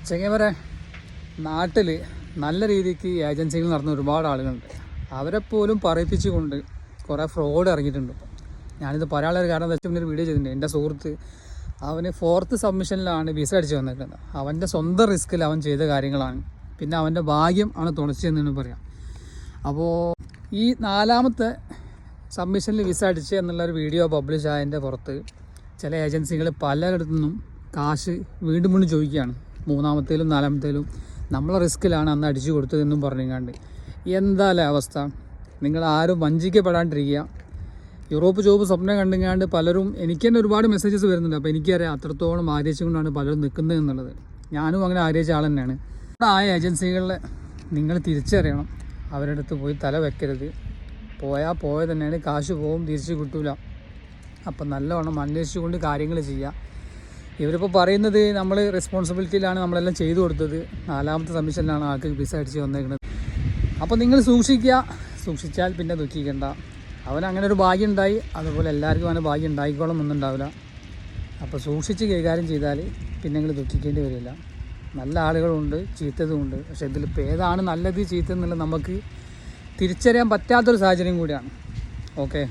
ചെങ്ങമരെ നാട്ടിൽ നല്ല രീതിക്ക് ഏജൻസികൾ നടന്ന ഒരുപാട് ആളുകളുണ്ട്. അവരെപ്പോലും പറയിപ്പിച്ചുകൊണ്ട് കുറേ ഫ്രോഡ് ഇറങ്ങിയിട്ടുണ്ട്. ഞാനിത് പറയാനുള്ള കാരണം എന്താ വെച്ചാൽ ഒരു വീഡിയോ ചെയ്തിട്ടുണ്ട്. എൻ്റെ സുഹൃത്ത് അവന് 4th സബ്മിഷനിലാണ് വിസ അടിച്ച് വന്നിരിക്കുന്നത്. അവൻ്റെ സ്വന്തം റിസ്കിൽ അവൻ ചെയ്ത കാര്യങ്ങളാണ്. പിന്നെ അവൻ്റെ ഭാഗ്യം ആണ് തുണച്ചതെന്ന് പറയാം. അപ്പോൾ ഈ 4ാമത്തെ സബ്മിഷനിൽ വിസ അടിച്ച് എന്നുള്ളൊരു വീഡിയോ പബ്ലിഷ് ആയതിൻ്റെ പുറത്ത് ചില ഏജൻസികൾ പലയിടത്തു നിന്നും കാശ് വീണ്ടും വീണ്ടും ചോദിക്കുകയാണ്. 3ാമത്തേലും 4ാമത്തേലും നമ്മളെ റിസ്ക്കിലാണ് അന്ന് അടിച്ചു കൊടുത്തതെന്നും പറഞ്ഞുകൊണ്ട്. എന്തായാലും അവസ്ഥ, നിങ്ങൾ ആരും വഞ്ചിക്കപ്പെടാണ്ടിരിക്കുക. യൂറോപ്പ് ജോബ് സ്വപ്നം കണ്ടുങ്ങാണ്ട് പലരും എനിക്ക് തന്നെ ഒരുപാട് മെസ്സേജസ് വരുന്നുണ്ട്. അപ്പോൾ എനിക്കറിയാം അത്രത്തോളം ആഗ്രഹിച്ചുകൊണ്ടാണ് പലരും നിൽക്കുന്നത് എന്നുള്ളത്. ഞാനും അങ്ങനെ ആഗ്രഹിച്ച ആൾ തന്നെയാണ്. ആ ഏജൻസികളിൽ നിങ്ങൾ തിരിച്ചറിയണം. അവരുടെ അടുത്ത് പോയി തല വെക്കരുത്. പോയാൽ പോയത് തന്നെയാണ്, കാശ് പോവും, തിരിച്ച് കിട്ടൂല. അപ്പം നല്ലവണ്ണം അന്വേഷിച്ചുകൊണ്ട് കാര്യങ്ങൾ ചെയ്യുക. ഇവരിപ്പോൾ പറയുന്നത് നമ്മൾ റെസ്പോൺസിബിലിറ്റിയിലാണ് നമ്മളെല്ലാം ചെയ്തു കൊടുത്തത്. 4ാമത്തെ സബ്മിഷനിലാണ് ആൾക്ക് വിസ അടിച്ച് വന്നേക്കുന്നത്. അപ്പോൾ നിങ്ങൾ സൂക്ഷിക്കുക. സൂക്ഷിച്ചാൽ പിന്നെ ദുഃഖിക്കേണ്ട. അവനങ്ങനെ ഒരു ഭാഗ്യം ഉണ്ടായി, അതുപോലെ എല്ലാവർക്കും അവന് ഭാഗ്യം ഉണ്ടായിക്കോളം ഒന്നുണ്ടാവില്ല. അപ്പോൾ സൂക്ഷിച്ച് കൈകാര്യം ചെയ്താൽ പിന്നെ നിങ്ങൾ ദുഃഖിക്കേണ്ടി വരില്ല. നല്ല ആളുകളുണ്ട്, ചീത്തതുമുണ്ട്. പക്ഷേ ഇതിലിപ്പോൾ ഏതാണ് നല്ലത് ചീത്ത എന്നുള്ളത് നമുക്ക് തിരിച്ചറിയാൻ പറ്റാത്തൊരു സാഹചര്യം കൂടിയാണ്. ഓക്കെ.